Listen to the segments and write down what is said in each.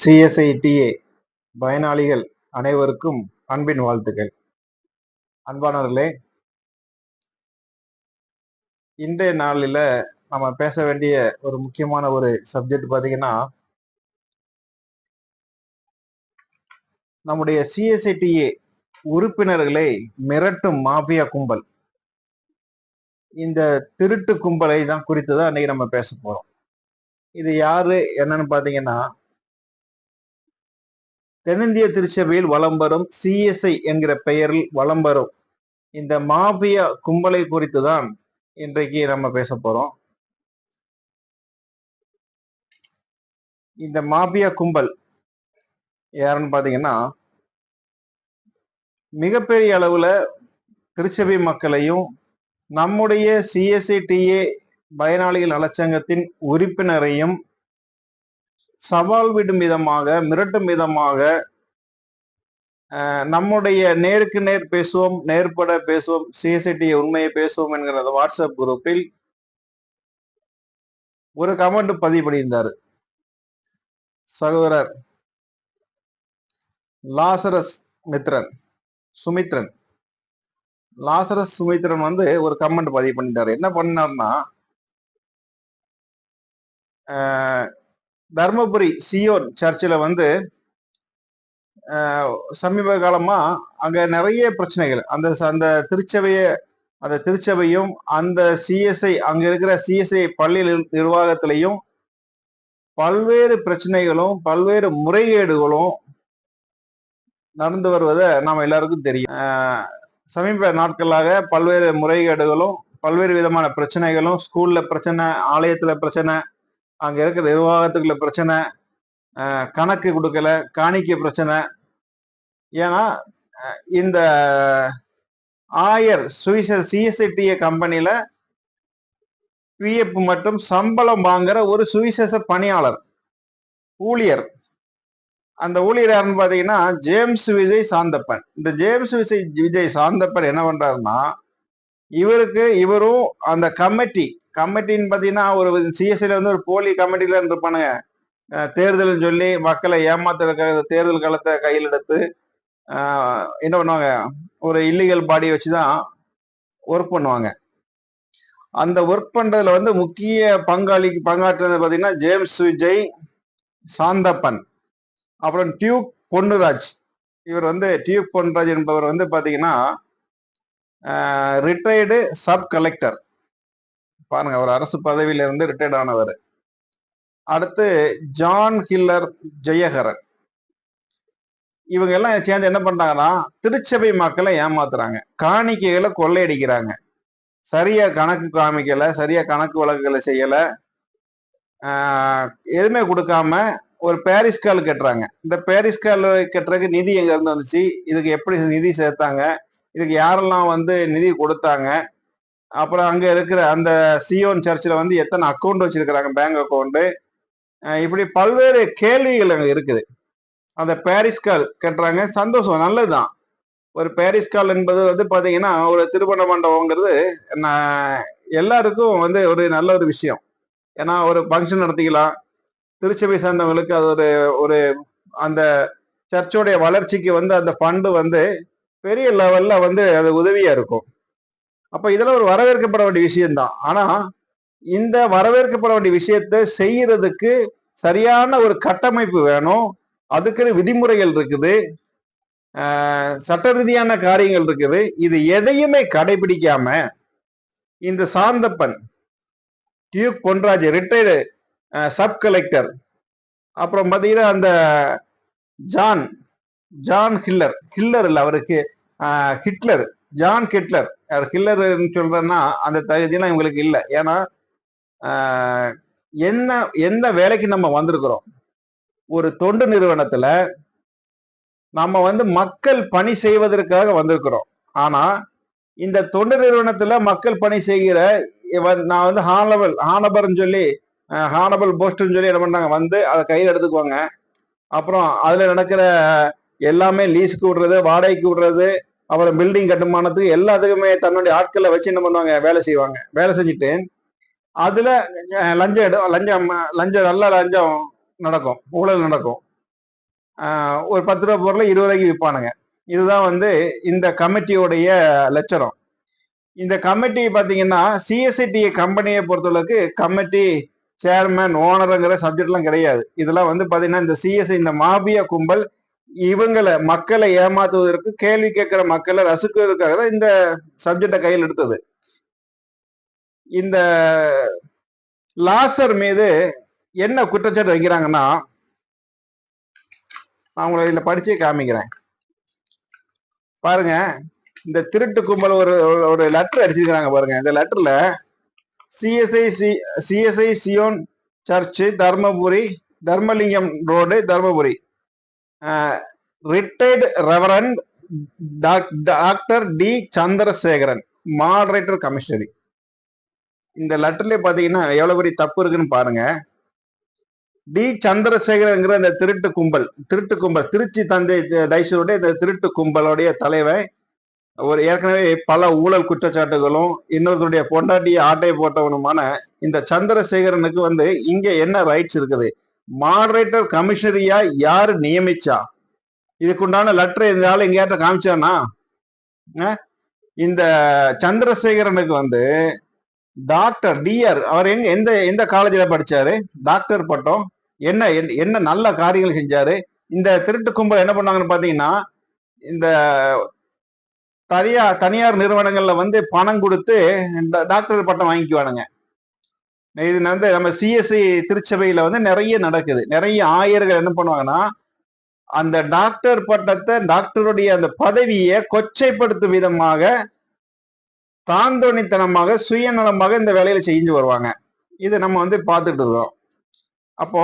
சிஎஸ்ஐடிஏ பயனாளிகள் அனைவருக்கும் அன்பின் வாழ்த்துக்கள். அன்பானவர்களே, இன்றைய நாளில நம்ம பேச வேண்டிய ஒரு முக்கியமான ஒரு சப்ஜெக்ட் பார்த்தீங்கன்னா, நம்முடைய சிஎஸ்ஐடிஏ உறுப்பினர்களை மிரட்டும் மாஃபியா கும்பல். இந்த திருட்டு கும்பலை தான் குறித்து தான் இன்னைக்கு நம்ம பேச போறோம். இது யாரு என்னன்னு பார்த்தீங்கன்னா, தென்னிந்திய திருச்சபையில் வலம் வரும் சிஎஸ்ஐ என்கிற பெயரில் வலம் வரும் இந்த மாஃபியா கும்பலை குறித்து தான் இன்றைக்கு நம்ம பேச போறோம். இந்த மாஃபியா கும்பல் யாருன்னு பாத்தீங்கன்னா, மிகப்பெரிய அளவுல திருச்சபை மக்களையும் நம்முடைய சிஎஸ்ஐடிஏ பயனாளிகள் நலச்சங்கத்தின் உறுப்பினரையும் சவால் விடும் விதமாக, மிரட்டும் விதமாக, நம்முடைய நேருக்கு நேர் பேசுவோம், நேர்பட பேசுவோம், சிஎஸ்ஐடிஏ உண்மையை பேசுவோம் என்கிற வாட்ஸ்அப் குரூப்பில் ஒரு கமெண்ட் பதிவு பண்ணியிருந்தாரு. சகோதரர் லாசரஸ் சுமித்ரன் லாசரஸ் சுமித்ரன் வந்து ஒரு கமெண்ட் பதிவு பண்ணிட்டாரு. என்ன பண்ணார்னா, தர்மபுரி சியோன் சர்ச்சில் வந்து சமீப காலமா அங்க நிறைய பிரச்சனைகள், அந்த திருச்சபையும் அந்த சிஎஸ்ஐ அங்க இருக்கிற சிஎஸ்ஐ பள்ளி நிர்வாகத்திலையும் பல்வேறு பிரச்சனைகளும் பல்வேறு முறைகேடுகளும் நடந்து வருவதை நாம எல்லாருக்கும் தெரியும். சமீப நாட்களாக பல்வேறு முறைகேடுகளும் பல்வேறு விதமான பிரச்சனைகளும், ஸ்கூல்ல பிரச்சனை, ஆலயத்துல பிரச்சனை, அங்க இருக்கிற நிர்வாகத்துக்குள்ள பிரச்சனை, கணக்கு கொடுக்கல, காணிக்கை பிரச்சனை. ஏன்னா இந்த ஆயர் சிஎஸ்ஐடிஏ கம்பெனில பிஎஃப் மற்றும் சம்பளம் வாங்குற ஒரு சுவிசேஷ பணியாளர் ஊழியர். அந்த ஊழியர் யாருன்னு பாத்தீங்கன்னா ஜேம்ஸ் விஜய் சாந்தப்பன். இந்த ஜேம்ஸ் விஜய் சாந்தப்பன் என்ன பண்றாருன்னா, இவரும் அந்த கமிட்டின்னு பாத்தீங்கன்னா ஒரு சிஎஸ்ஐல வந்து ஒரு போலி கமிட்டில இருப்பானுங்க. தேர்தல் சொல்லி மக்களை ஏமாத்துறதுக்காக தேர்தல் காலத்தை கையில் எடுத்து என்ன பண்ணுவாங்க, ஒரு இல்லீகல் பாடி வச்சுதான் ஒர்க் பண்ணுவாங்க. அந்த ஒர்க் பண்றதுல வந்து முக்கிய பங்காற்றுறது பாத்தீங்கன்னா ஜேம்ஸ் விஜய் சாந்தப்பன், அப்புறம் டியூக் பொன்னுராஜ். இவர் வந்து டியூக் பொன்னுராஜ் என்பவர் வந்து பாத்தீங்கன்னா ரிட்டையர்டு சப் கலெக்டர். பாருங்க, அவர் அரசு பதவியில இருந்து ரிட்டையர்ட் ஆனவர். அடுத்து ஜான் ஹில்லர் ஜெயகரன். இவங்க எல்லாம் சேர்ந்து என்ன பண்றாங்கன்னா, திருச்சபை மக்களை ஏமாத்துறாங்க, காணிக்கைகளை கொள்ளையடிக்கிறாங்க, சரியா கணக்கு காமிக்கல, சரியா கணக்கு வழக்குகளை செய்யல, எதுவுமே கொடுக்காம ஒரு பாரிஸ் கால் கட்டுறாங்க. இந்த பாரிஸ் கால் கட்டுறதுக்கு நிதி எங்க இருந்து வந்துச்சு, இதுக்கு எப்படி நிதி சேர்த்தாங்க, இதுக்கு யாரெல்லாம் வந்து நிதி கொடுத்தாங்க, அப்புறம் அங்க இருக்கிற அந்த சியோன் சர்ச்சில் வந்து எத்தனை அக்கௌண்ட் வச்சிருக்கிறாங்க, பேங்க் அக்கௌண்ட், இப்படி பல்வேறு கேள்விகள் அங்க இருக்குது. அந்த பாரிஸ் கால் கட்டுறாங்க, சந்தோஷம், நல்லதுதான். ஒரு பாரிஸ் கால் என்பது வந்து பாத்தீங்கன்னா ஒரு திருமண மண்டபங்கிறது எல்லாருக்கும் வந்து ஒரு நல்ல ஒரு விஷயம். ஏன்னா ஒரு ஃபங்க்ஷன் நடத்திக்கலாம், திருச்சபை சார்ந்தவங்களுக்கு அது ஒரு அந்த சர்ச்சோடைய வளர்ச்சிக்கு வந்து அந்த ஃபண்டு வந்து பெரிய லெவல்ல வந்து அது உதவியா இருக்கும். அப்ப இதெல்லாம் ஒரு வரவேற்கப்பட வேண்டிய விஷயம்தான். ஆனா இந்த வரவேற்கப்பட வேண்டிய விஷயத்தை செய்யறதுக்கு சரியான ஒரு கட்டமைப்பு வேணும், அதுக்குன்னு விதிமுறைகள் இருக்குது, சட்ட ரீதியான காரியங்கள் இருக்குது. இது எதையுமே கடைபிடிக்காம இந்த Santhappan, Duke Ponraj retired sub collector, அப்புறம் பாத்தீங்கன்னா அந்த ஜான் ஹில்லர் இல்ல, அவருக்கு ஹிட்லர், ஜான் ஹிட்லர். ஹில்லர் சொல்றேன்னா அந்த தகுதியெல்லாம் இவங்களுக்கு இல்லை. ஏன்னா என்ன வேலைக்கு நம்ம வந்திருக்கிறோம், ஒரு தொண்டு நிறுவனத்துல நம்ம வந்து மக்கள் பணி செய்வதற்காக வந்திருக்கிறோம். ஆனா இந்த தொண்டு நிறுவனத்துல மக்கள் பணி செய்கிற நான் வந்து ஹானபல் போஸ்ட்னு சொல்லி என்ன பண்றாங்க, வந்து அதை கையில் எடுத்துக்குவாங்க. அப்புறம் அதுல நடக்கிற எல்லாமே லீஸுக்கு விடுறது, வாடகைக்கு விடுறது, அப்புறம் பில்டிங் கட்டுமானத்துக்கு எல்லாத்துக்குமே தன்னுடைய ஆட்களை வச்சு என்ன பண்ணுவாங்க, வேலை செய்வாங்க. வேலை செஞ்சுட்டு அதுல லஞ்சம் நல்ல லஞ்சம் நடக்கும், ஊழல் நடக்கும். ஒரு 10 ரூபா பொருளை 20 ரூபாய்க்கு விற்பானுங்க. இதுதான் வந்து இந்த கமிட்டியோடைய லட்சணம். இந்த கமிட்டி பாத்தீங்கன்னா சிஎஸ்ஐடி கம்பெனியை பொறுத்தளவுக்கு கமிட்டி சேர்மேன் ஓனருங்கிற சப்ஜெக்ட்லாம் கிடையாது. இதெல்லாம் வந்து பாத்தீங்கன்னா இந்த சிஎஸ்ஐ இந்த மாபியா கும்பல் இவங்களை மக்களை ஏமாத்துவதற்கு, கேள்வி கேட்கிற மக்களை ரசிக்குவதற்காக தான் இந்த சப்ஜெக்டை கையில் எடுத்தது. இந்த லாசர் மீது என்ன குற்றச்சாட்டு வைக்கிறாங்கன்னா, நான் உங்களை இதுல படிச்சே காமிக்கிறேன் பாருங்க. இந்த திருட்டு கும்பல் ஒரு லெட்டர் அடிச்சிருக்கிறாங்க பாருங்க. இந்த லெட்டர்ல CSI Zion church Dharmapuri, Dharmalingam road, Dharmapuri, retired reverend doctor T Chandrasekaran, moderator commissary. இந்த லெட்டர்ல பாத்தீங்கன்னா எவ்வளவு பெரிய தப்பு இருக்குன்னு பாருங்க. டி சந்திரசேகரங்கிற இந்த திருட்டு கும்பல் திருச்சி தந்தை டைசருடைய இந்த திருட்டு கும்பலுடைய தலைவன், ஒரு ஏற்கனவே பல ஊழல் குற்றச்சாட்டுகளும் இன்னொருத்தருடைய பொண்டாட்டிய ஆட்டை போட்டவனுமான இந்த சந்திரசேகரனுக்கு வந்து இங்க என்ன ரைட்ஸ் இருக்குது? மாடரேட்டர் கமிஷனரியா யாரு நியமிச்சா? இதுக்குண்டான லெட்டர் இந்த ஆள் எங்கேயாட்ட காமிச்சானா? இந்த சந்திரசேகரனுக்கு வந்து டாக்டர் டிஆர் அவர் எந்த காலேஜ்ல படிச்சாரு? டாக்டர் பட்டம். என்ன நல்ல காரியங்கள் செஞ்சாரு? இந்த திருட்டு கும்பல் என்ன பண்ணாங்கன்னு பாத்தீங்கன்னா, இந்த தனியார் நிறுவனங்கள்ல வந்து பணம் கொடுத்து டாக்டர் பட்டம் வாங்கிக்குவானுங்க. இது வந்து நம்ம சிஎஸ்ஐ திருச்சபையில வந்து நிறைய நடக்குது. நிறைய ஆயர்கள் என்ன பண்ணுவாங்கன்னா, அந்த டாக்டர் பட்டத்தை, டாக்டருடைய அந்த பதவியை கொச்சைப்படுத்தும் விதமாக, தாந்தோணித்தனமாக, சுயநலமாக இந்த வேலையில செஞ்சு வருவாங்க. இது நம்ம வந்து பார்த்துட்டு இருக்கோம். அப்போ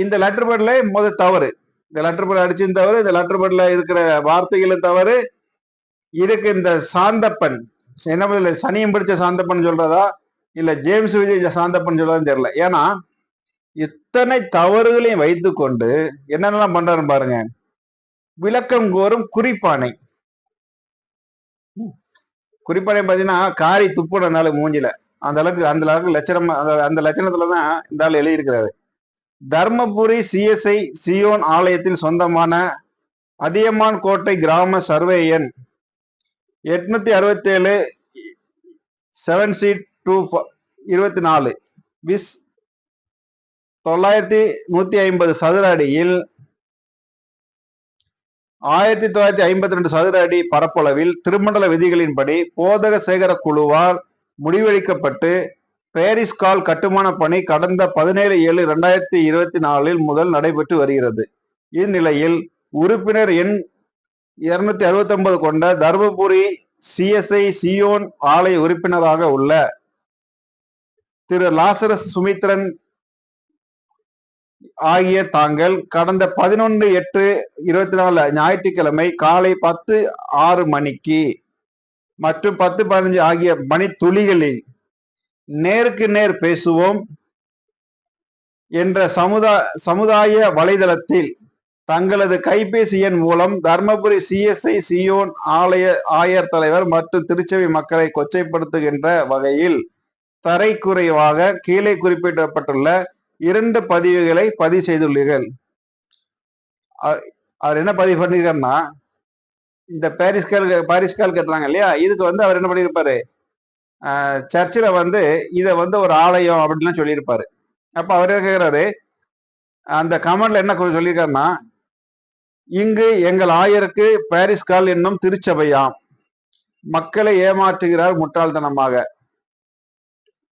இந்த லெட்டர் பேர்ல முதல் தவறு, இந்த லெட்டர் பேர்ல அடிச்சும் தவறு, இந்த லெட்டர் பேர்ல இருக்கிற வார்த்தைகளும் தவறு. இதுக்கு இந்த சாந்தப்பன் என்ன சனியம் பிடிச்ச சாந்தப்பன் சொல்றதா இல்ல ஜேம்ஸ் விஜய் சாந்தப்பன் சொல்றதான்னு தெரியல. ஏன்னா இத்தனை தவறுகளையும் வைத்து கொண்டு என்னென்னலாம் பண்றாரு பாருங்க. விளக்கம் கோரும் குறிப்பானை பாத்தீங்கன்னா காரி துப்புனால மூஞ்சில அந்த அளவுக்கு லட்சணம், அந்த லட்சணத்துலதான் இந்த ஆள் எழுதியிருக்கிறாரு. தர்மபுரி சிஎஸ்ஐ சியோன் ஆலயத்தில் சொந்தமான அதியமான் கோட்டை கிராம சர்வேயன் 867 7C224 விஸ் 9150 சதுர அடியில் 1952 சதுர அடி பரப்பளவில் திருமண்டல விதிகளின்படி போதக சேகர குழுவால் முடிவெடுக்கப்பட்டு பாரிஸ் கால் கட்டுமான பணி கடந்த 17/7/2024 முதல் நடைபெற்று வருகிறது. இந்நிலையில் உறுப்பினர் எண் 269 கொண்ட தர்மபுரி சிஎஸ்ஐ சியோன் ஆலய உறுப்பினராக உள்ள திரு லாசரஸ் சுமித்ரன் ஆகிய தாங்கள் கடந்த 11/8/24 ஞாயிற்றுக்கிழமை காலை 10:06 மணிக்கு மற்றும் 10:15 ஆகிய மணி துளிகளில் நேருக்கு நேர் பேசுவோம் என்ற சமுதாய வலைதளத்தில் தங்களது கைபேசி எண் மூலம் தர்மபுரி சிஎஸ்ஐ சியோன் ஆலய ஆயர் தலைவர் மற்றும் திருச்சபை மக்களை கொச்சைப்படுத்துகின்ற வகையில் தரைக்குறைவாக கீழே குறிப்பிடப்பட்டுள்ள 2 பதிவுகளை பதிவு செய்துள்ளீர்கள். அவர் என்ன பதிவு பண்ணிருக்காருன்னா, இந்த பாரிஸ்கால் கட்டுறாங்க இல்லையா, இதுக்கு வந்து அவர் என்ன பண்ணியிருப்பாரு, சர்ச்சில் வந்து இதை வந்து ஒரு ஆலயம் அப்படின்லாம் சொல்லியிருப்பாரு. அப்ப அவர் கேட்கிறாரு, அந்த கமெண்ட்ல என்ன சொல்லியிருக்காருன்னா, இங்கு எங்கள் ஆயருக்கு பாரிஸ்கால் என்னும் திருச்சபையாம், மக்களை ஏமாற்றுகிறார் முட்டாள்தனமாக.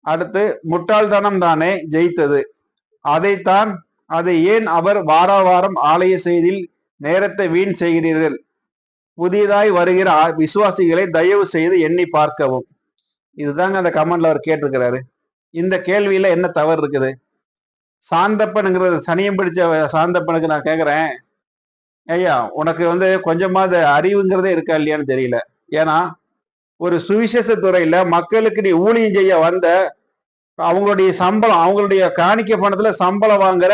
அடுத்து, முட்டாள்தனம் தானே ஜெயித்தது, அதை ஏன் அவர் வாரம் ஆலய செய்தியில் நேரத்தை வீண் செய்கிறீர்கள்? புதிதாய் வருகிற விசுவாசிகளை தயவு செய்து எண்ணி பார்க்கவும். இதுதாங்க அந்த கமெண்ட்ல அவர் கேட்டிருக்கிறாரு. இந்த கேள்வியில என்ன தவறு இருக்குது? சாந்தப்பனுங்கிறது சனியம் பிடிச்ச சாந்தப்பனுக்கு நான் கேட்கிறேன், ஐயா உனக்கு வந்து கொஞ்சமாவது அறிவுங்கிறதே இருக்கா இல்லையான்னு தெரியல. ஏன்னா ஒரு சுவிசேஷ துறையில மக்களுக்கு நீ ஊழியம் செய்ய வந்த, அவங்களுடைய சம்பளம், அவங்களுடைய காணிக்க பணத்துல சம்பளம் வாங்குற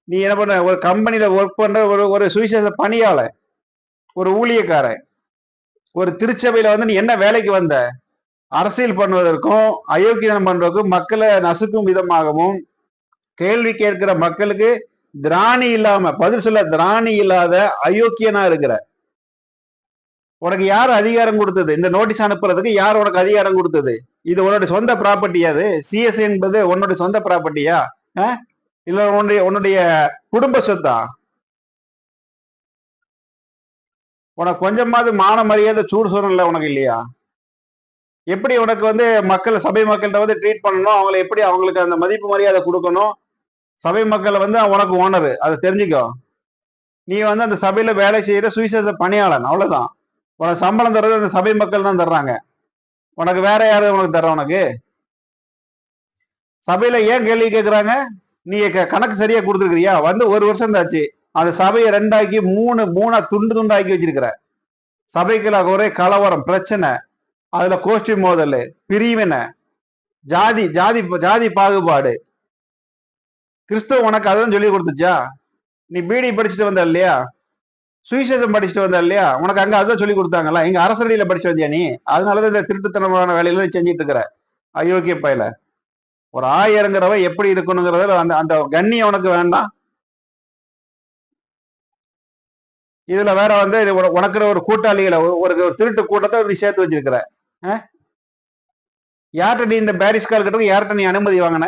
நீ என்ன பண்ண, ஒரு கம்பெனில ஒர்க் பண்ற ஒரு சுவிசேஷ பணியாளர், ஒரு ஊழியக்காரன், ஒரு திருச்சபையில வந்து நீ என்ன வேலைக்கு வந்த? அரசியல் பண்ணுவதற்கும் அயோக்கியம் பண்றதுக்கும் மக்களை நசுக்கும் விதமாகவும் கேள்வி கேட்கிற மக்களுக்கு திராணி இல்லாம பதில் சொல்ல திராணி இல்லாத அயோக்கியனா இருக்கிற. உனக்கு யார் அதிகாரம் கொடுத்தது? இந்த நோட்டீஸ் அனுப்புறதுக்கு யார் உனக்கு அதிகாரம் கொடுத்தது? இது உன்னுடைய சொந்த ப்ராப்பர்ட்டியா? அது சிஎஸ் என்பது உன்னுடைய சொந்த ப்ராப்பர்ட்டியா? இல்ல உன்னுடைய உன்னுடைய குடும்ப சொத்தா? உனக்கு கொஞ்சமாவது மான மரியாதை சூடு சொரணல உனக்கு இல்லையா? எப்படி உனக்கு வந்து மக்கள் சபை மக்கள்கிட்ட வந்து ட்ரீட் பண்ணணும், அவங்களை எப்படி அவங்களுக்கு அந்த மதிப்பு மரியாதை கொடுக்கணும்? சபை மக்களை வந்து உனக்கு ஓனரு, அதை தெரிஞ்சுக்கோ. நீ வந்து அந்த சபையில வேலை செய்யற சுவிசேஷ பணியாளன், அவ்வளவுதான். உனக்கு சம்பளம் தர்றது அந்த சபை மக்கள் தான் தர்றாங்க. உனக்கு வேற யாரு உனக்கு தர்ற? உனக்கு சபையில ஏன் கேள்வி கேட்கறாங்க? நீ கணக்கு சரியா கொடுத்துருக்கிறியா? வந்து ஒரு வருஷம் தாச்சு, அந்த சபையை ரெண்டாக்கி மூணா துண்டு துண்டாக்கி வச்சிருக்கிற. சபைக்குள்ள ஒரே கலவரம், பிரச்சனை, அதுல கோஷ்டி மோதல், பிரிவினை, ஜாதி ஜாதி ஜாதி பாகுபாடு. கிறிஸ்துவ உனக்கு அதான் சொல்லி கொடுத்துச்சா? நீ பிடி படிச்சுட்டு வந்த இல்லையா? சுவிசேஷம் படிச்சுட்டு வந்த இல்லையா? உனக்கு அங்க அதான் சொல்லி கொடுத்தாங்களா? எங்க அரசடியில படிச்சு வந்தியா நீ? அதனாலதான் இந்த திருட்டுத்தனமான வேலையில செஞ்சிட்டு இருக்கிற அயோக்கிய பயில. ஒரு ஆயருங்கிறவ எப்படி இருக்கணுங்கிறத அந்த அந்த கண்ணியம் உனக்கு வேண்டாம். இதுல வேற வந்து உனக்கு ஒரு கூட்டாளிகளை ஒரு திருட்டு கூட்டத்தை நீ சேர்த்து வச்சிருக்கிற. யார்கிட்ட நீ இந்த பாரிஸ் கால் கட்டுறதுக்கு யார்கிட்ட நீ அனுமதி வாங்கின?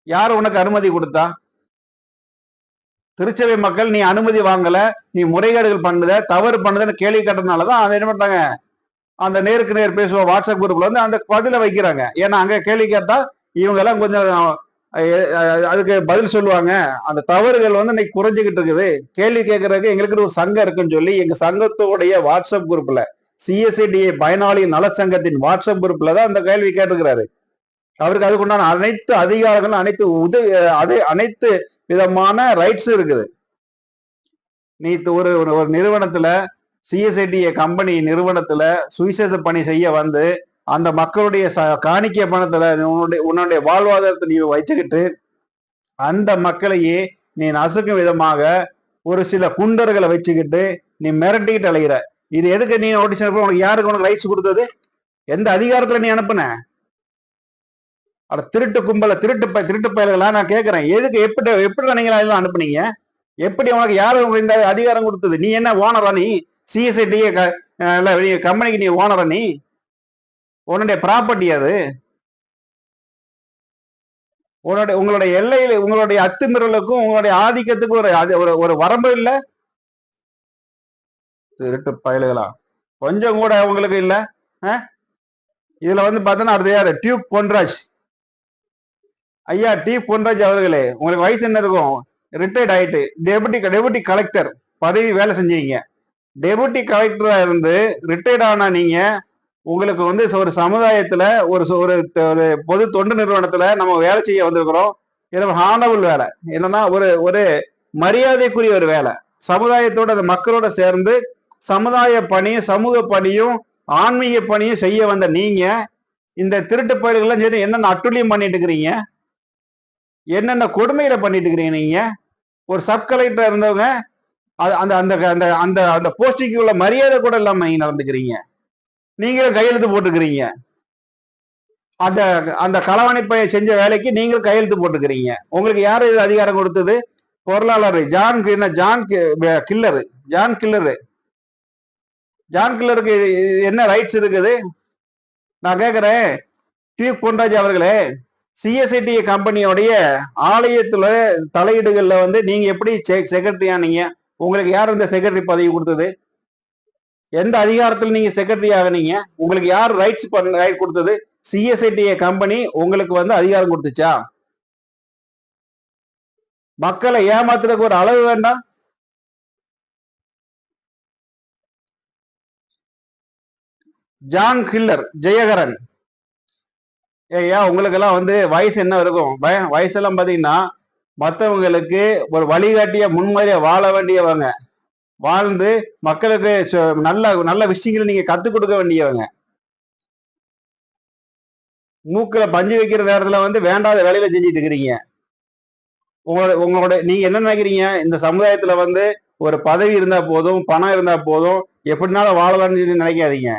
யார் உனக்கு அனுமதி கொடுத்தா? திருச்சபை மக்கள் நீ அனுமதி வாங்கல, நீ முறைகேடுகள் பண்ணுத, தவறு பண்ணுதுன்னு கேள்வி கேட்டதுனாலதான் அதை என்ன பண்றாங்க, அந்த நேருக்கு நேர் பேசுவோம் வாட்ஸ்அப் குரூப்ல வந்து அந்த பதில வைக்கிறாங்க. ஏன்னா அங்க கேள்வி கேட்டா இவங்க எல்லாம் கொஞ்சம் அதுக்கு பதில் சொல்லுவாங்க. அந்த தவறுகள் வந்து இன்னைக்கு குறைஞ்சுக்கிட்டு இருக்குது. கேள்வி கேட்கறதுக்கு எங்களுக்கு ஒரு சங்கம் இருக்குன்னு சொல்லி எங்க சங்கத்தோடைய வாட்ஸ்அப் குரூப்ல, சிஎஸ்ஐடிஏ பயனாளி நல சங்கத்தின் வாட்ஸ்அப் குரூப்ல தான் அந்த கேள்வி கேட்டுக்கிறாரு. அவருக்கு அதுக்குண்டான அனைத்து அதிகாரங்களும் அனைத்து விதமான ரைட்ஸ் இருக்குது. நீ ஒரு நிறுவனத்துல, சிஎஸ்ஐடிஏ கம்பெனி நிறுவனத்துல சுவிசேஷ பணி செய்ய வந்து அந்த மக்களுடைய காணிக்கை பணத்துல உன்னுடைய வாழ்வாதாரத்தை நீ வச்சுக்கிட்டு அந்த மக்களையே நீ நசுக்கும் விதமாக ஒரு சில குண்டர்களை வச்சுக்கிட்டு நீ மிரட்டிக்கிட்டு அலைகிற. இது எதுக்கு நீ நோட்டீஸ் அனுப்ப? உனக்கு யாருக்கு உனக்கு ரைட்ஸ் கொடுத்தது? எந்த அதிகாரத்துல நீ அனுப்புன? திருட்டு கும்பல திருட்டு பயல்களா நான் கேட்கிறேன். எதுக்கு எப்படி நீங்க எல்லாம் அனுப்புனீங்க? எப்படி உனக்கு யாரு இந்த அதிகாரம் கொடுத்தது? நீ என்ன ஓனரா? நீ சிஎஸ்ஐடிஏ கம்பெனிக்கு நீ ஓனரா? நீ உன்னுடைய ப்ராப்பர்ட்டி அது. உங்களுடைய எல்லையில உங்களுடைய அத்துமீறலுக்கும் உங்களுடைய ஆதிக்கத்துக்கும் ஒரு வரம்பு இல்ல. திருட்டு பயல்களா கொஞ்சம் கூட உங்களுக்கு இல்ல. இதுல வந்து பார்த்தோன்னா அடுத்த யாரு? டியூப் பொன்ராஜ் ஐயா. டியூப் பொன்ராஜ் அவர்களே, உங்களுக்கு வயசு என்ன இருக்கும்? ரிட்டையர்ட் ஆயிட்டு டெபுட்டி கலெக்டர் பதவி வேலை செஞ்சீங்க. டெபுட்டி கலெக்டரா இருந்து ரிட்டையர்ட் ஆனா நீங்க உங்களுக்கு வந்து ஒரு சமுதாயத்துல ஒரு பொது தொண்டு நிறுவனத்துல நம்ம வேலை செய்ய வந்திருக்கிறோம். இது ஹானபிள் வேலை. என்னன்னா ஒரு மரியாதைக்குரிய ஒரு வேலை. சமுதாயத்தோட அந்த மக்களோட சேர்ந்து சமுதாய பணியும் சமூக பணியும் ஆன்மீக பணியும் செய்ய வந்த நீங்க இந்த திருட்டு பயிர்கள்லாம் சரி என்னென்ன அட்டுழியம் பண்ணிட்டு இருக்கிறீங்க? என்னென்ன கொடுமையில பண்ணிட்டு இருக்கிறீங்க? நீங்க ஒரு சப் கலெக்டர் இருந்தவங்க அந்த அந்த அந்த அந்த அந்த போஸ்டிக்கு உள்ள மரியாதை கூட இல்லாம நீங்க நடந்துக்கிறீங்க. நீங்களும் கையெழுத்து போட்டுக்கிறீங்க. அந்த அந்த களவாணிப்பைய செஞ்ச வேலைக்கு நீங்களும் கையெழுத்து போட்டுக்கிறீங்க. உங்களுக்கு யாரு இது அதிகாரம் கொடுத்தது? பொருளாளர் ஜான் கில்லருக்கு என்ன ரைட்ஸ் இருக்குது? நான் கேட்கிறேன், டியூப் பொன்ராஜ் அவர்களே, சிஎஸ்ஐடி கம்பெனியோடைய ஆலயத்துல தலையீடுகள்ல வந்து நீங்க எப்படி செக்ரட்டரியா? நீங்க உங்களுக்கு யார் இந்த செக்ரட்டரி பதவி கொடுத்தது? எந்த அதிகாரத்தில் நீங்க செக்ரட்டரி ஆகினீங்க? உங்களுக்கு யார் ரைட் கொடுத்தது? சிஎஸ்ஐடிஏ கம்பெனி உங்களுக்கு வந்து அதிகாரம் கொடுத்துச்சா? மக்களை ஏமாத்துறதுக்கு ஒரு அளவு வேண்டாம்? ஜான் கில்லர் ஜெயகரன், ஏய்யா உங்களுக்கு எல்லாம் வந்து வயசு என்ன இருக்கும்? வயசெல்லாம் பாத்தீங்கன்னா மற்றவங்களுக்கு ஒரு வழிகாட்டிய முன்மாதிரியா வாழ வேண்டியவங்க, வாழ்ந்து மக்களுக்கு நல்ல நல்ல விஷயங்களை நீங்க கத்துக் கொடுக்க வேண்டியவங்க. மூக்குல பஞ்சு வைக்கிற நேரத்துல வந்து வேண்டாத வேலையில செஞ்சுட்டு இருக்கிறீங்க. உங்களோட நீங்க என்ன நினைக்கிறீங்க? இந்த சமுதாயத்துல வந்து ஒரு பதவி இருந்தா போதும், பணம் இருந்தா போதும், எப்படினாலும் வாழலாம்னு சொல்லி நினைக்காதீங்க.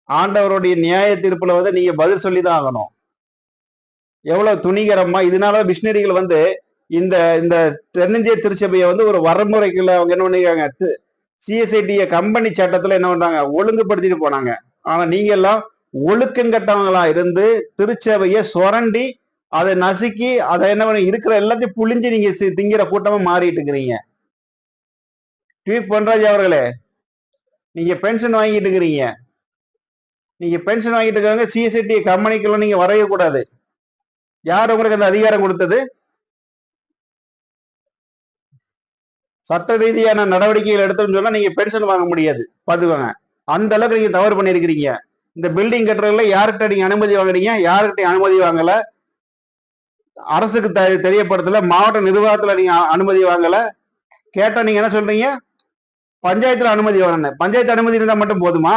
ஆண்டவருடைய நியாய தீர்ப்புல வந்து நீங்க பதில் சொல்லிதான் ஆகணும். எவ்வளவு துணிகரமா இதனால மிஷினரிகள் வந்து இந்த இந்த தென்னிந்திய திருச்சபையை வந்து ஒரு வரமுறைக்குள்ள அவங்க என்ன பண்ணிருக்காங்க, சிஎஸ்ஐடி கம்பெனி சட்டத்துல என்ன பண்றாங்க, ஒழுங்குபடுத்திட்டு போனாங்க. ஆனா நீங்க எல்லாம் ஒழுக்கங்கட்டவங்களா இருந்து திருச்சபையை சுரண்டி அதை நசுக்கி அதை என்ன பண்ணி இருக்கிற எல்லாத்தையும் புழிஞ்சு நீங்க திங்கிற கூட்டமா மாறிட்டு இருக்கிறீங்க. ட்வீட் பொன்ராஜ் அவர்களே, நீங்க பென்ஷன் வாங்கிட்டு இருக்கிறீங்க. நீங்க பென்ஷன் வாங்கிட்டு இருக்காங்க, சிஎஸ்ஐடி கம்பெனிக்குள்ள நீங்க வரவே கூடாது. யார் உங்களுக்கு அந்த அதிகாரம் கொடுத்தது? சட்ட ரீதியான நடவடிக்கைகள் எடுத்தோம்னு சொன்னா நீங்க பென்ஷன் வாங்க முடியாது, பாத்துக்கோங்க. அந்த அளவுக்கு நீங்க தவறு பண்ணிருக்கிறீங்க. இந்த பில்டிங் கட்டுறதுல யார்கிட்ட நீங்க அனுமதி வாங்குறீங்க? யாருக்கிட்ட அனுமதி வாங்கல, அரசுக்கு தெரியப்படுத்தல, மாவட்ட நிர்வாகத்துல நீங்க அனுமதி வாங்கல. கேட்டா நீங்க என்ன சொல்றீங்க, பஞ்சாயத்துல அனுமதி வாங்கணும். பஞ்சாயத்து அனுமதி இருந்தா மட்டும் போதுமா?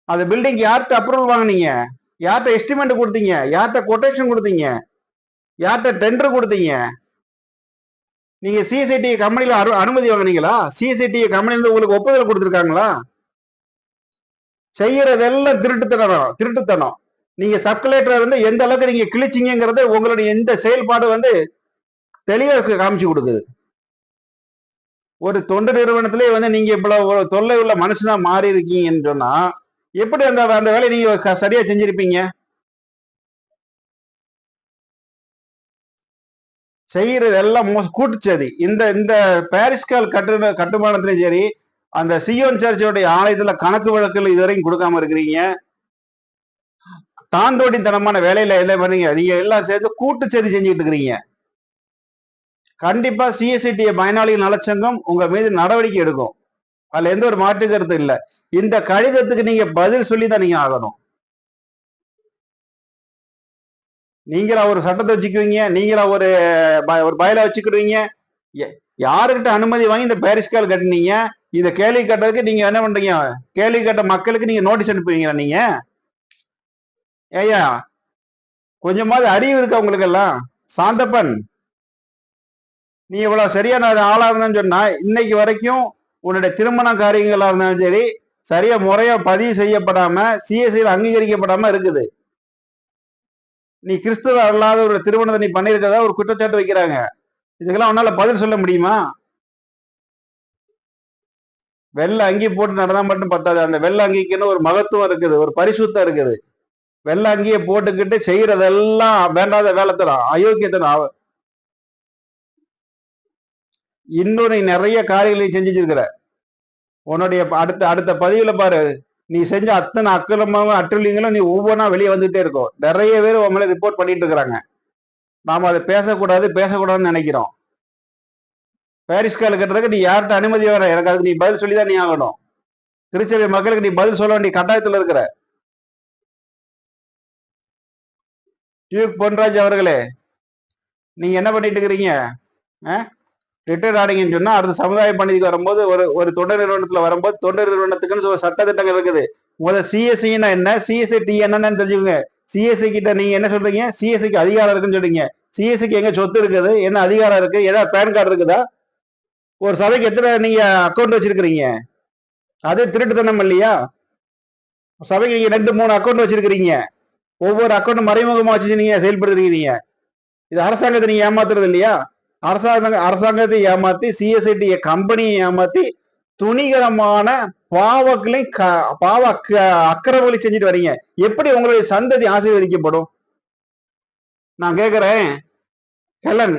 அந்த பில்டிங் யார்கிட்ட அப்ரூவல் வாங்கினீங்க? யார்கிட்ட எஸ்டிமேட் கொடுத்தீங்க? யார்கிட்ட கொட்டேஷன் கொடுத்தீங்க? யார்கிட்ட டெண்டர் கொடுத்தீங்க? நீங்க சிஎஸ்ஐடி கம்பெனில அனுமதி வாங்கினீங்களா? சிஎஸ்ஐடி கம்பெனில உங்களுக்கு ஒப்புதல் கொடுத்துருக்காங்களா? செய்யறதெல்லாம் திருட்டுத்தனம். நீங்க சர்க்குலேட்டர் வந்து எந்த அளவுக்கு நீங்க கிழிச்சிங்கிறது உங்களுடைய எந்த செயல்பாடு வந்து தெளிவா காமிச்சு கொடுக்குது. ஒரு தொண்டு நிறுவனத்திலே வந்து நீங்க இவ்வளவு தொல்லை உள்ள மனுஷனா மாறி இருக்கீங்கன்னு சொன்னா எப்படி அந்த அந்த வேலையை நீங்க சரியா செஞ்சிருப்பீங்க? செய்யறது எல்லாம் கூட்டுச்சதி. இந்த இந்த பாரிஸ்கால் கட்டுமானத்திலும் சரி, அந்த சியோன் சர்ச்சோடைய ஆலயத்துல கணக்கு வழக்குகள் இதுவரைக்கும் கொடுக்காம இருக்கிறீங்க. தாந்தோடித்தனமான வேலையில என்ன பண்ணீங்க, நீங்க எல்லாம் சேர்த்து கூட்டுச்சதி செஞ்சுட்டு இருக்கிறீங்க. கண்டிப்பா சிஎஸ்ஐடி பயனாளிகள் நலச்சங்கம் உங்க மீது நடவடிக்கை எடுக்கும். அதுல எந்த ஒரு மாற்று கருத்து இல்ல. இந்த கடிதத்துக்கு நீங்க பதில் சொல்லிதான் நீங்க ஆகணும். நீங்களா ஒரு சட்டத்தை வச்சுக்குவீங்க, நீங்களா ஒரு பயலை வச்சுக்கிடுவீங்க. யாருக்கிட்ட அனுமதி வாங்கி இந்த பாரிஸ்கால் கட்டினீங்க? இந்த கேள்வி கட்டதுக்கு நீங்க என்ன பண்றீங்க? கேள்வி கட்ட மக்களுக்கு நீங்க நோட்டீஸ் அனுப்புவீங்களா நீங்க? ஏயா கொஞ்சமாவது அறிவு இருக்கா உங்களுக்கு எல்லாம்? சாந்தப்பன், நீ இவ்வளவு சரியான ஆளா இருந்தான்னு சொன்னா இன்னைக்கு வரைக்கும் உன்னுடைய திருமண காரியங்களா இருந்தாலும் சரி சரியா முறையா பதிவு செய்யப்படாம சிஎஸ்ஐல அங்கீகரிக்கப்படாம இருக்குது. நீ கிறிஸ்துவ அல்லாத ஒரு திருமணத்தை நீ பண்ணிருக்கதா ஒரு குற்றச்சாட்டு வைக்கிறாங்க. இதுக்கெல்லாம் உன்னால பதில் சொல்ல முடியுமா? வெள்ளை அங்கி போட்டு நடந்தா மட்டும் பத்தாது. அந்த வெள்ளை அங்கிக்குன்னு ஒரு மகத்துவம் இருக்குது, ஒரு பரிசுத்தம் இருக்குது. வெள்ளை அங்கியை போட்டுக்கிட்டு செய்யறதெல்லாம் வேண்டாத வேலைத்தனம், அயோக்கியத்தனம். இன்னும் நீ நிறைய காரியங்களை செஞ்சிருக்கிற. உன்னுடைய அடுத்த அடுத்த பதிவுல பாரு, நீ செஞ்ச அத்தனை அக்கிரமங்களும் அட்டுலிங்களும் நீ ஒவ்வொன்றா வெளியே வந்துட்டே இருக்கும். நிறைய பேர் உன் மேல ரிப்போர்ட் பண்ணிட்டு இருக்கிறாங்க. நாம அதை பேசக்கூடாதுன்னு நினைக்கிறோம். பாரிஸ்கால் கட்டுறதுக்கு நீ யார்கிட்ட அனுமதி வர? எனக்கு அதுக்கு நீ பதில் சொல்லிதான் நீ ஆகணும். திருச்சபை மக்களுக்கு நீ பதில் சொல்ல வேண்டிய கட்டாயத்துல இருக்கிற. டியூக் பொன்ராஜ் அவர்களே, நீங்க என்ன பண்ணிட்டு இருக்கிறீங்க? ரிட்டையர்ட் ஆனீங்கன்னு சொன்னா அடுத்த சமுதாய பணிக்கு வரும்போது ஒரு தொண்டர் நிறுவனத்துல வரும்போது தொண்டர் நிறுவனத்துக்குன்னு ஒரு சட்ட திட்டங்கள் இருக்குது. முதல்ல சிஎஸ்ஐன்னா என்ன, சிஎஸ்ஐ டி என்னன்னு தெரிஞ்சுக்கோங்க. சிஎஸ்ஐ கிட்ட நீங்க என்ன சொல்றீங்க? சிஎஸ்ஐக்கு அதிகாரம் இருக்குன்னு சொல்றீங்க. சிஎஸ்ஐக்கு எங்க சொத்து இருக்குது, என்ன அதிகாரம் இருக்கு, ஏதாவது பேன் கார்டு இருக்குதா? ஒரு சபைக்கு எத்தனை நீங்க அக்கௌண்ட் வச்சிருக்கிறீங்க? அது திருட்டுத்தனம் இல்லையா? சபைக்கு நீங்க 2-3 அக்கௌண்ட் வச்சிருக்கிறீங்க. ஒவ்வொரு அக்கௌண்ட் மறைமுகமா வச்சு நீங்க செயல்படுத்துறீங்க. இது அரசாங்கத்தை நீங்க ஏமாத்துறது இல்லையா? அரசாங்கத்தை ஏமாத்தி சிஎஸ்ஐடி கம்பெனியை ஏமாத்தி துணிகரமான பாவ அக்கிரமங்களை செஞ்சுட்டு வரீங்க. எப்படி உங்களுடைய சந்ததி ஆசீர்வதிக்கப்படும்? நான் கேட்கிறேன், ஹெலன்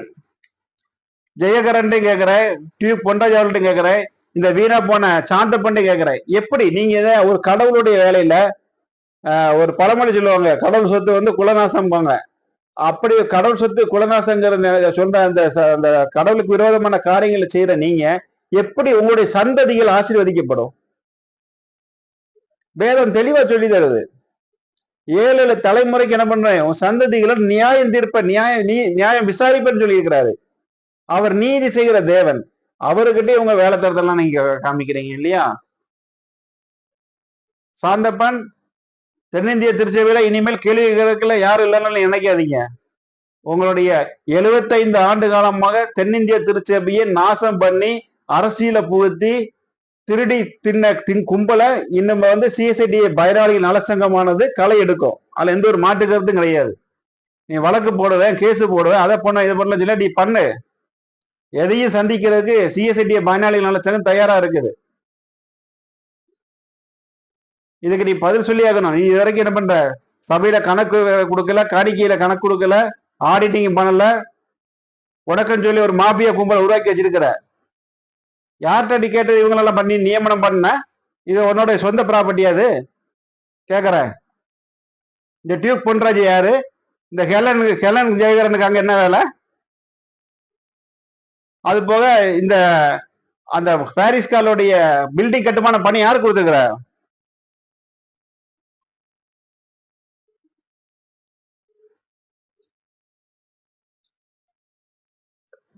ஜெயகரன் கேட்கிறேன், டியூப் பொன்ராஜ் அவர்கள்ட்ட கேட்கிறேன், இந்த வீணா போன சாந்தப்பண்டை கேட்கிறேன். எப்படி நீங்க ஒரு கடவுளுடைய வேலையில ஒரு பழமொழி சொல்லுவாங்க, கடவுள் சொத்து வந்து குலநாசம் போங்க. அப்படி கடவுள் சொத்து குலநாசங்கிற சொல்ற அந்த கடவுளுக்கு விரோதமான காரியங்களை செய்யற நீங்க எப்படி உங்களுடைய சந்ததிகள் ஆசீர்வதிக்கப்படும்? வேதம் தெளிவா சொல்லி தருது. 7 தலைமுறைக்கு என்ன பண்றேன், உன் சந்ததிகளை நியாயம் தீர்ப்ப, நியாயம் விசாரிப்பேன்னு சொல்லி இருக்கிறாரு. அவர் நீதி செய்கிற தேவன். அவர்கிட்டே உங்க வேலை தரத்தெல்லாம் நீங்க காமிக்கிறீங்க இல்லையா? சாந்தப்பன், தென்னிந்திய திருச்சபையில இனிமேல் கேள்வி கேட்கல யாரும் இல்லைன்னு நினைக்காதீங்க. உங்களுடைய 75 ஆண்டு காலமாக தென்னிந்திய திருச்சபையை நாசம் பண்ணி அரசியல புகுத்தி திருடி கும்பல இன்னும் வந்து சிஎஸ்ஐடி பயனாளிகள் நலச்சங்கமானது களை எடுக்கும். அதுல எந்த ஒரு மாற்று கருத்தும் கிடையாது. நீ வழக்கு போடுவேன், கேஸ் போடுவேன், அதை பண்ண இதை பண்ணல சொல்ல நீ பண்ணு. எதையும் சந்திக்கிறதுக்கு சிஎஸ்ஐடி பயனாளிகள் நலச்சங்கம் தயாரா இருக்குது. இதுக்கு நீ பதில் சொல்லி ஆகணும். நீ இது வரைக்கும் என்ன பண்ற? சபையில கணக்கு கொடுக்கல, காணிக்கையில கணக்கு கொடுக்கல, ஆடிட்டிங் பண்ணல, உனக்குன்னு சொல்லி ஒரு மாபியா கும்பல் உருவாக்கி வச்சிருக்கிற. யார்கிட்ட நீ கேட்டது இவங்களெல்லாம் பண்ணி நியமனம் பண்ண? இது உன்னோட சொந்த ப்ராப்பர்ட்டி அது கேக்குறேன். இந்த டியூப் பொன்ராஜ் யாரு? இந்த ஹெலன் ஜெயகரனுக்கு அங்க என்ன வேலை? அது போக இந்த அந்த பாரிஸ் காலுடைய பில்டிங் கட்டுமான பணி யாரு கொடுத்துருக்கிற?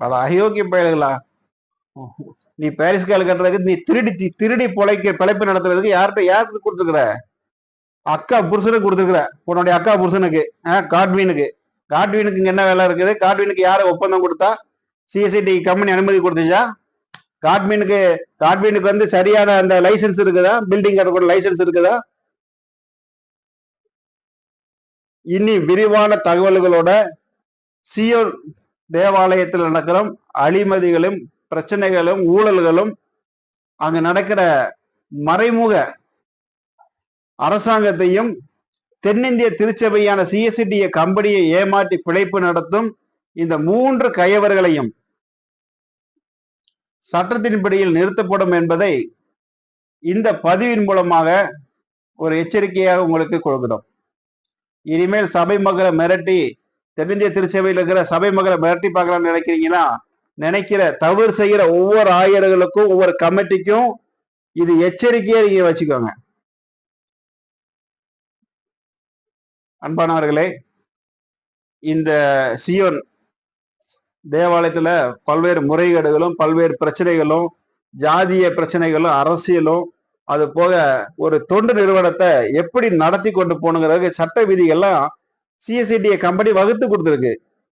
பல அயோக்கிய பயல்களா? நீ பாரிஸ் கால் கட்டுறதுக்கு நீ திருடி பிழைப்பு நடத்துறதுக்கு யாருக்கு கொடுத்துருக்குற? அக்கா புருஷனுக்கு கொடுத்துருக்குற. உன்னுடைய அக்கா புருஷனுக்கு, காட்வீனுக்கு. காட்வீனுக்கு இங்க என்ன வேலை இருக்குது? காட்வீனுக்கு யாரு ஒப்பந்தம் கொடுத்தா? சிஎஸ்ஐடி கம்பெனி அனுமதி கொடுத்துச்சா? காட்வீனுக்கு வந்து சரியான அந்த லைசன்ஸ் இருக்குதா? பில்டிங் கட்டக்கூடிய லைசன்ஸ் இருக்குதா? இனி விரிவான தகவல்களோட சியோன் தேவாலயத்தில் நடக்கிற அழிமதிகளும் பிரச்சனைகளும் ஊழல்களும் அங்க நடக்கிற மறைமுக அரசாங்கத்தையும் தென்னிந்திய திருச்சபையான சிஎஸ்ஐடி கம்பெனியை ஏமாற்றி பிழைப்பு நடத்தும் இந்த 3 கயவர்களையும் சட்டத்தின்படியில் நிறுத்தப்படும் என்பதை இந்த பதிவின் மூலமாக ஒரு எச்சரிக்கையாக உங்களுக்கு கொடுக்கிறோம். இனிமேல் சபை மக்களை மிரட்டி, தென்னிந்திய திருச்சபையில் இருக்கிற சபை மக்களை மிரட்டி பார்க்கலாம்னு நினைக்கிறீங்கன்னா, தவறு செய்கிற ஒவ்வொரு ஆயர்களுக்கும் ஒவ்வொரு கமிட்டிக்கும் இது எச்சரிக்கையா நீங்க வச்சுக்கோங்க. அன்பானவர்களே, இந்த சியோன் தேவாலயத்துல பல்வேறு முறைகேடுகளும் பல்வேறு பிரச்சனைகளும் ஜாதிய பிரச்சனைகளும் அரசியலும் அது போக ஒரு தொண்டு நிறுவனத்தை எப்படி நடத்தி கொண்டு போகணுங்கிறதுக்கு சட்ட விதிகள்லாம் சிஎஸ்ஐடி கம்பெனி வகுத்து கொடுத்துருக்கு.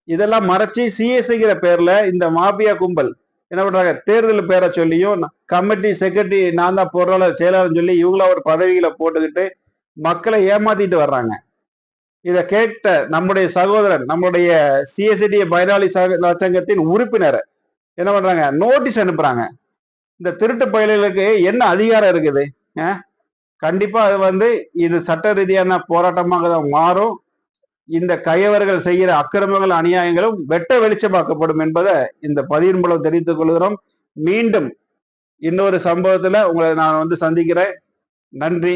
இதெல்லாம் மறைச்சு சிஎஸ்ஐங்கிற பேர்ல இந்த மாபியா கும்பல் என்ன பண்றாங்க? தேர்தல் பேரை சொல்லியும் கமிட்டி செக்ரட்டரி நான் தான் பொருளாளர் செயலாளர் சொல்லி இவங்கள ஒரு பதவிகளை போட்டுக்கிட்டு மக்களை ஏமாத்திட்டு வர்றாங்க. இதை கேட்ட நம்முடைய சகோதரன், நம்முடைய சிஎஸ்ஐடி பயனாளி சங்கத்தின் உறுப்பினர் என்ன பண்றாங்க? நோட்டீஸ் அனுப்புறாங்க. இந்த திருட்டு பயல்களுக்கு என்ன அதிகாரம் இருக்குது? கண்டிப்பா அது வந்து இது சட்ட ரீதியான போராட்டமாக தான் மாறும். இந்த கயவர்கள் செய்கிற அக்கிரமங்கள் அநியாயங்களும் வெட்ட வெளிச்சமாக்கப்படும் என்பதை இந்த பதிவின் மூலம் தெரிவித்துக் கொள்கிறோம். மீண்டும் இன்னொரு சம்பவத்துல உங்களை நான் வந்து சந்திக்கிறேன். நன்றி.